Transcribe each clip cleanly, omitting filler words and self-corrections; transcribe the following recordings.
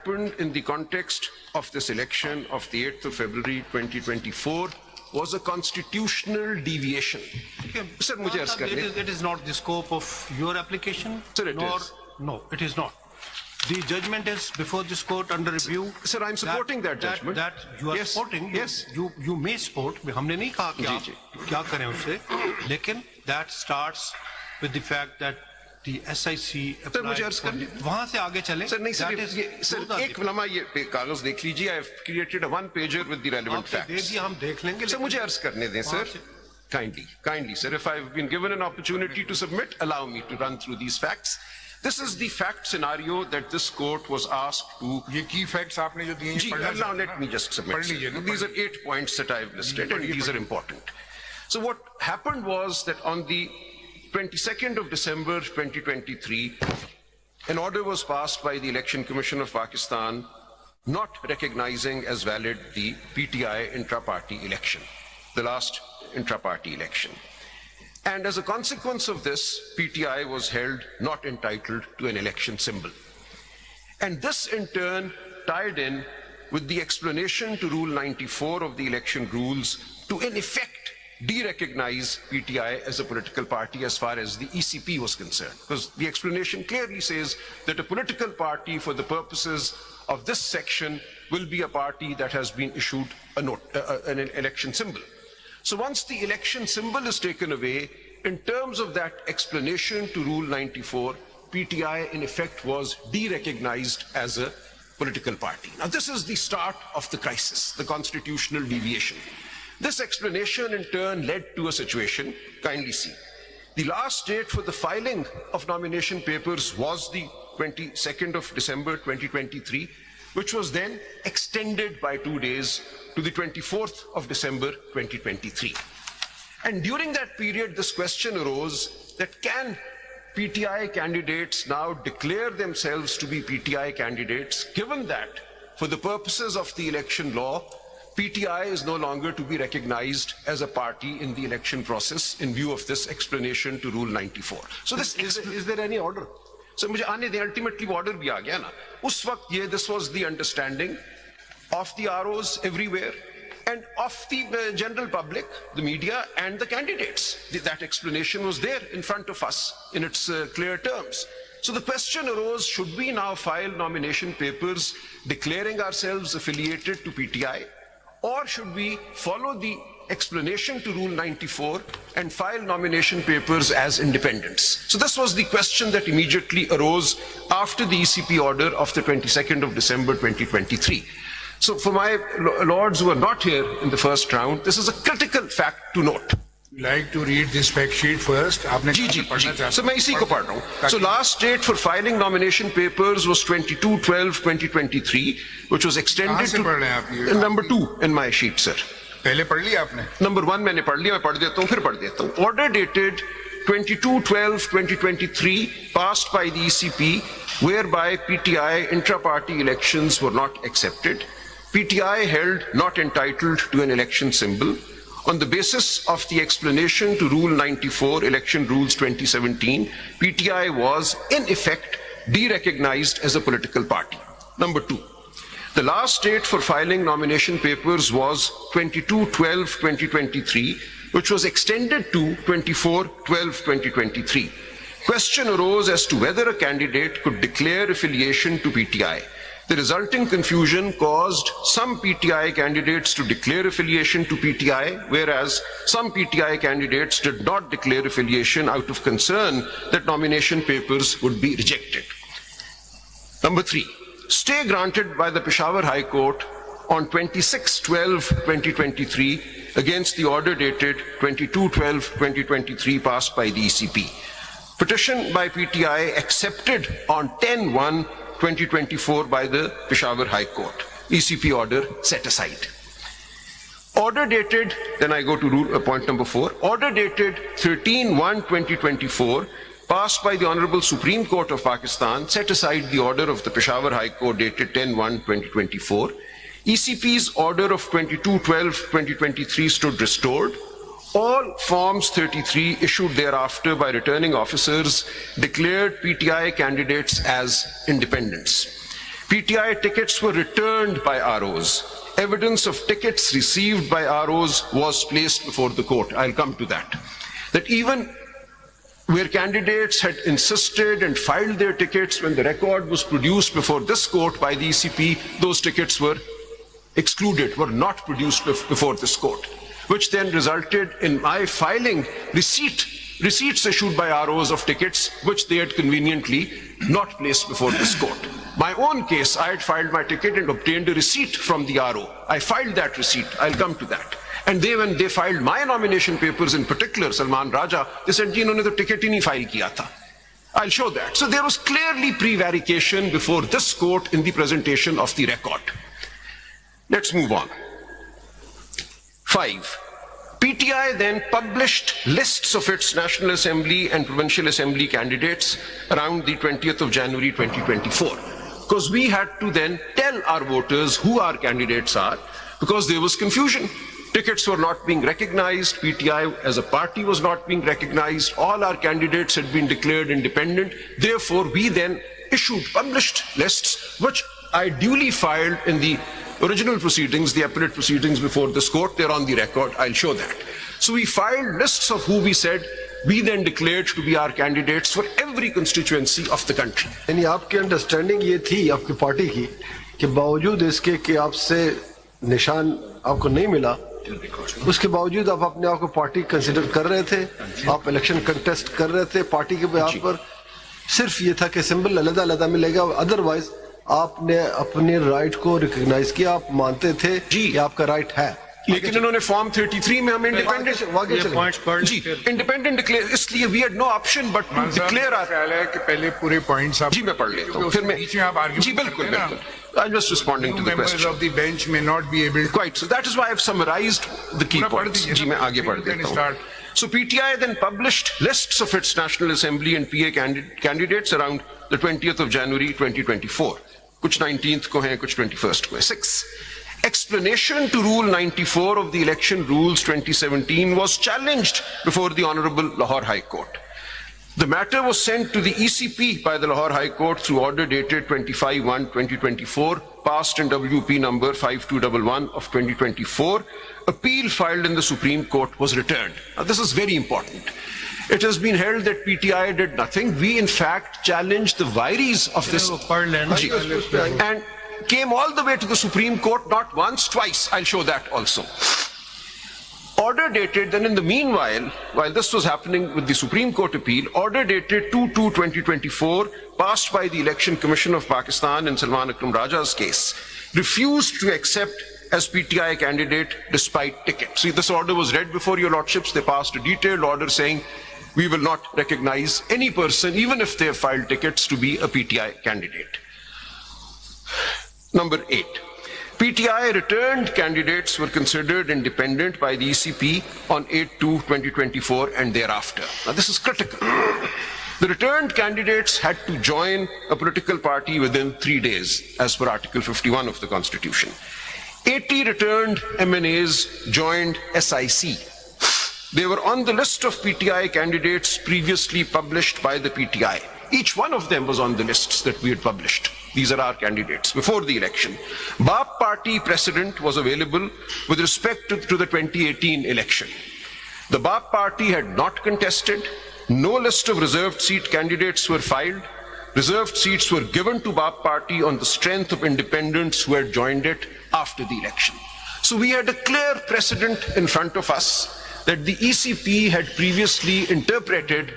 happened in the context of this election of the 8th of February 2024 was a constitutional deviation. Sir, मुझे अर्ज करने it is not the scope of your application. Sir, it is. No, it is not. The judgment is before this court under review. Sir, I'm supporting that judgment. That you are Yes, supporting. yes. You may support. हमने नहीं कहा कि जी, आप जी. क्या करें उससे. लेकिन that starts with the fact that the SIC. Sir, मुझे अर्ज करने. वहाँ से आगे चलें. Sir, नहीं That sir, is- ये sir एक लम्हा ये कागज देख लीजिए. I have created a one-pager with the relevant आपसे दे facts. दिया हम देख लेंगे. Sir, मुझे अर्ज करने दें, sir. वहाँ से- Kindly, sir. If I've been given an opportunity to submit, allow me to run through these facts. This is the fact scenario that this court was asked to. ये key facts आपने जो दिए हैं, Gee, पढ़ना now चाहते let हैं? me just submit. पढ़ लीजिए ना, These पढ़ are 8 points that I've listed, and these are important. So what happened was that on the 22nd of December 2023, an order was passed by the Election Commission of Pakistan not recognizing as valid the PTI intra-party election, the last intra-party election. And as a consequence of this, PTI was held not entitled to an election symbol. And this in turn tied in with the explanation to Rule 94 of the election rules to in effect de-recognize PTI as a political party as far as the ECP was concerned. Because the explanation clearly says that a political party for the purposes of this section will be a party that has been issued an election symbol. So once the election symbol is taken away, in terms of that explanation to Rule 94, PTI in effect was de-recognized as a political party. Now this is the start of the crisis, the constitutional deviation. This explanation in turn led to a situation, kindly see. The last date for the filing of nomination papers was the 22nd of December 2023, which was then extended by 2 days to the 24th of December 2023. And during that period, this question arose that can PTI candidates now declare themselves to be PTI candidates, given that for the purposes of the election law, PTI is no longer to be recognized as a party in the election process in view of this explanation to Rule 94. So this is there any order? So मुझे आने दें, ultimately order भी आ गया ना. उस वक्त ये this was the understanding of the ROs everywhere and of the general public, the media and the candidates. That explanation was there in front of us in its clear terms. So the question arose, should we now file nomination papers declaring ourselves affiliated to PTI, or should we follow the explanation to Rule 94 and file nomination papers as independents? So this was the question that immediately arose after the ECP order of the 22nd of December 2023. So for my lords who are not here in the first round, this is a critical fact to note. Like to read this fact sheet first. आपने जी पढ़ना चाहते So मैं इसी को पढ़ रहा हूँ. So last date for filing nomination papers was 22/12/2023, which was कहाँ extended से पढ़ रहे हैं आप ये? to number 2 in my sheet, sir. पहले पढ़ लिया आपने? Number 1 मैंने पढ़ लिया, मैं पढ़ देता हूँ, फिर पढ़ देता हूँ. Order dated 22/12/2023 passed by the ECP, whereby PTI intra-party elections were not accepted. PTI held not entitled to an election symbol. On the basis of the explanation to Rule 94, Election Rules 2017, PTI was in effect de-recognized as a political party. Number 2. The last date for filing nomination papers was 22/12/2023, which was extended to 24/12/2023. Question arose as to whether a candidate could declare affiliation to PTI. The resulting confusion caused some PTI candidates to declare affiliation to PTI, whereas some PTI candidates did not declare affiliation out of concern that nomination papers would be rejected. Number 3. Stay granted by the Peshawar High Court on 26/12/2023 against the order dated 22/12/2023 passed by the ECP. Petition by PTI accepted on 10/1/2024 by the Peshawar High Court. ECP order set aside. Order dated, then I go to point number 4, order dated 13/1/2024 passed by the Honorable Supreme Court of Pakistan set aside the order of the Peshawar High Court dated 10/1/2024. ECP's order of 22/12/2023 stood restored. All Forms 33 issued thereafter by returning officers declared PTI candidates as independents. PTI tickets were returned by ROs. Evidence of tickets received by ROs was placed before the court. I'll come to that. That even where candidates had insisted and filed their tickets when the record was produced before this court by the ECP, those tickets were excluded, were not produced before this court, which then resulted in my filing receipts issued by ROs of tickets which they had conveniently not placed before this court. My own case, I had filed my ticket and obtained a receipt from the RO. I filed that receipt. I'll come to that. And when they filed my nomination papers in particular, Salman Raja, they said, ji, inhone to ticket hi nahi file kiya tha. I'll show that. So there was clearly prevarication before this court in the presentation of the record. Let's move on. 5. PTI then published lists of its National Assembly and Provincial Assembly candidates around the 20th of January 2024. Because we had to then tell our voters who our candidates are, because there was confusion. Tickets were not being recognized, PTI as a party was not being recognized, all our candidates had been declared independent. Therefore, we then published lists, which I duly filed in the original proceedings, the appellate proceedings before this court. They're on the record, I'll show that. So we filed lists of who we said we then declared to be our candidates for every constituency of the country. यानी आपकी understanding ये थी आपकी party की कि बावजूद इसके कि आपसे निशान आपको नहीं मिला, उसके बावजूद आप अपने आप को पार्टी कंसिडर कर रहे थे, आप इलेक्शन कंटेस्ट कर रहे थे, पार्टी के आप पर सिर्फ ये था कि सिंबल अलग-अलग मिलेगा, अदरवाइज आपने अपने राइट को रिकॉग्नाइज किया, आप मानते थे कि आपका राइट है. लेकिन इन्होंने फॉर्म 33 में हमें इंडिपेंडेंट जी इंडिपेंडेंट डिक्लेयर, इसलिए we had no option but to declare are. ख्याल है कि पहले पूरे पॉइंट्स आप जी मैं पढ़ लेता हूं, फिर मैं बीच में आप आर्ग्यू जी बिल्कुल बिल्कुल. I was just responding to the members question. of the bench may not be able to. Quite. So that is why I've summarized the key पूरा पढ़ points. दीजिए जी मैं आगे बढ़ देता हूं. start. So PTI then published lists of its National Assembly and PA candidates around the 20th of January 2024. कुछ 19th को हैं, कुछ 21st को हैं. 6. Explanation to Rule 94 of the Election Rules 2017 was challenged before the Honorable Lahore High Court. The matter was sent to the ECP by the Lahore High Court through order dated 25/1/2024, passed in WP number 5211 of 2024. Appeal filed in the Supreme Court was returned. Now this is very important. It has been held that PTI did nothing. We in fact challenged the vires of this and came all the way to the Supreme Court, not once, twice. I'll show that also. Order dated, then in the meanwhile, while this was happening with the Supreme Court appeal, order dated 2/2/2024, passed by the Election Commission of Pakistan in Salman Akram Raja's case, refused to accept as PTI candidate despite ticket. See, this order was read before your lordships. They passed a detailed order saying, we will not recognize any person, even if they have filed tickets, to be a PTI candidate. Number 8. PTI returned candidates were considered independent by the ECP on 8/2/2024 and thereafter. Now this is critical. The returned candidates had to join a political party within 3 days, as per Article 51 of the Constitution. 80 returned MNAs joined SIC. They were on the list of PTI candidates previously published by the PTI. Each one of them was on the lists that we had published. These are our candidates before the election. BAP party precedent was available with respect to the 2018 election. The BAP party had not contested. No list of reserved seat candidates were filed. Reserved seats were given to BAP party on the strength of independents who had joined it after the election. So we had a clear precedent in front of us that the ECP had previously interpreted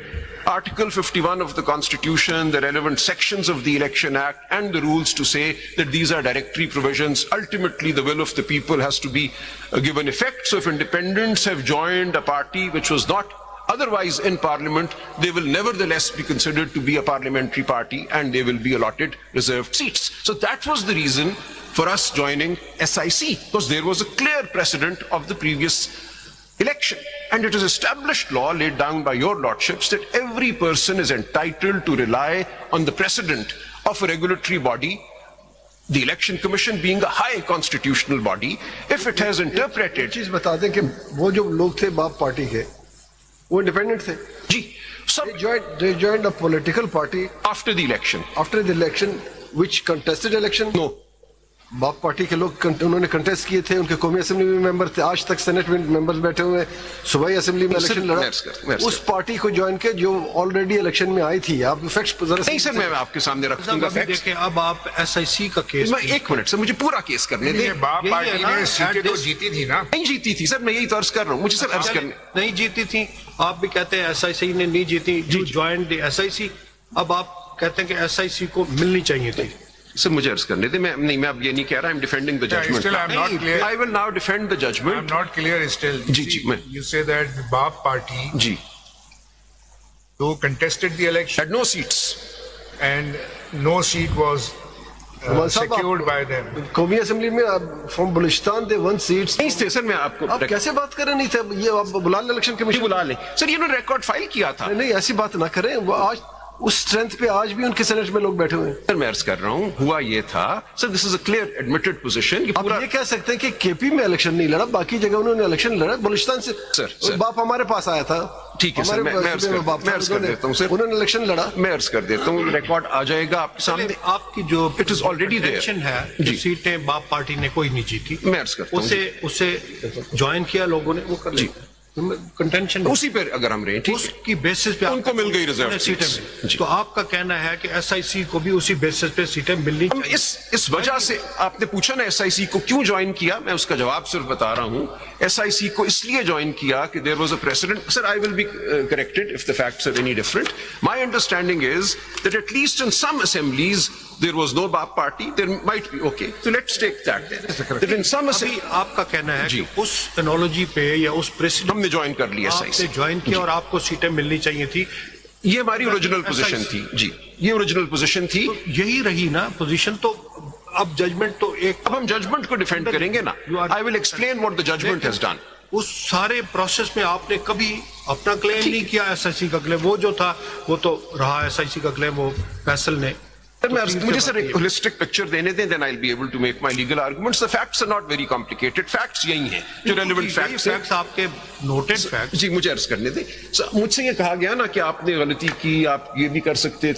Article 51 of the Constitution, the relevant sections of the Election Act, and the rules to say that these are directory provisions. Ultimately, the will of the people has to be given effect. So if independents have joined a party which was not otherwise in Parliament, they will nevertheless be considered to be a parliamentary party and they will be allotted reserved seats. So that was the reason for us joining SIC, because there was a clear precedent of the previous election. And it is established law laid down by your lordships that every person is entitled to rely on the precedent of a regulatory body, the Election Commission being a high constitutional body, if it has interpreted. चीज बता दें कि वो जो लोग थे बाप party के, वो इंडिपेंडेंट थे. जी, They joined a political party after the election. after the election. which contested election? No. बाप पार्टी के लोग उन्होंने कंटेस्ट किए थे, उनके कौमी असेंबली में मेंबर थे, आज तक सेनेट में मेंबर्स बैठे हुए हैं, सुबह ही असेंबली में इलेक्शन लड़ा, मैं उस पार्टी को ज्वाइन के जो ऑलरेडी इलेक्शन में आई थी। आप फैक्ट्स नहीं सर, मैं आपके सामने रख दूंगा अभी facts। देखें, अब आप SIC का केस मैं एक मिनट सर, मुझे पूरा केस करने ये दे। बाप यही है पार्टी ना, ने सीटें at तो this- जीती थी ना। नहीं जीती थी सर, मैं यही तो अर्ज कर रहा हूँ, मुझे सर अर्ज करने। नहीं जीती थी, आप भी कहते हैं SIC ने नहीं जीती, जो ज्वाइन द SIC। अब आप कहते हैं कि SIC को मिलनी चाहिए थी। सर मुझे अर्ज करने दे, मैं अब ये नहीं कह रहा, I am defending the judgement. still I'm not clear. I will now defend the I'm judgement. not clear still. जी, जी, मैं- You say that the BAP party, जी, though contested the election had no seats। and no seat was Kamal साहब, secured आप- by them. कौमी assembly में from Balochistan they 1 seats। नहीं थे सर, मैं आपको आप कैसे बात कर रहे नहीं थे? ये आप बुला लें इलेक्शन जी, कमीशन। बुला ले सर, ये उन्होंने रिकॉर्ड फाइल किया था। नहीं ऐसी बात ना करें, वो आज उस स्ट्रेंथ पे आज भी उनके सेनेट में लोग बैठे हुए हैं। सर मैं अर्ज कर रहा हूँ, हुआ ये था sir, this is a clear admitted position कि आप पूरा ये कह सकते हैं कि केपी में इलेक्शन नहीं लड़ा, बाकी जगह उन्होंने इलेक्शन लड़ा, बलूचिस्तान से सर। बाप हमारे पास आया था। ठीक है सर, हमारे मैं अर्ज सूबे में बाप कर उन्होंने- देता हूँ सर, उन्होंने इलेक्शन लड़ा। मैं अर्ज कर देता हूँ, रिकॉर्ड आ जाएगा आपके सामने। आपकी जो It is already there। contention है, जी। जो सीटें बाप पार्टी ने कोई नहीं जीती, मैं अर्ज करता हूँ, उसे ज्वाइन किया लोगों ने, वो कर जी। कंटेंशन उसी पर अगर हम रहे, ठीक है। उसकी बेसिस पे उनको मिल गई reserved सीटें seats। मिली। जी। तो आपका कहना है कि SIC को भी उसी बेसिस पे सीटें मिलनी हम चाहिए। इस वजह से आपने पूछा ना SIC को क्यों ज्वाइन किया, मैं उसका जवाब सिर्फ बता रहा हूं। SIC को इसलिए ज्वाइन किया कि there was a president. Sir I will be corrected if the facts are any different. My understanding is that at least in some assemblies there was no BAP party, there might be, okay, so let's take that, that in some अभी आपका कहना है जी। कि उस analogy पे या उस president हमने ज्वाइन कर लिया आपने SIC। ज्वाइन किया और आपको सीटें मिलनी चाहिए थी, ये हमारी ओरिजिनल पोजीशन थी जी, ये ओरिजिनल पोजीशन थी। तो यही रही ना पोजीशन। तो अब जजमेंट तो एक, अब हम जजमेंट को डिफेंड करेंगे ना। I will explain what the judgement has done. उस सारे प्रोसेस में आपने कभी अपना क्लेम नहीं किया। SIC का क्लेम वो जो था वो तो रहा, SIC का क्लेम वो फैसल ने। सर मुझे सर एक होलिस्टिक पिक्चर देने दें, then I will be able to make my legal arguments. The facts are not very complicated, facts यही हैं जो रेलेवेंट फैक्ट्स हैं। फैक्ट्स आपके नोटेड फैक्ट्स। जी मुझे अर्ज करने दें। मुझसे ये कहा गया ना कि आपने गलती की, आप ये भी कर सकते थे,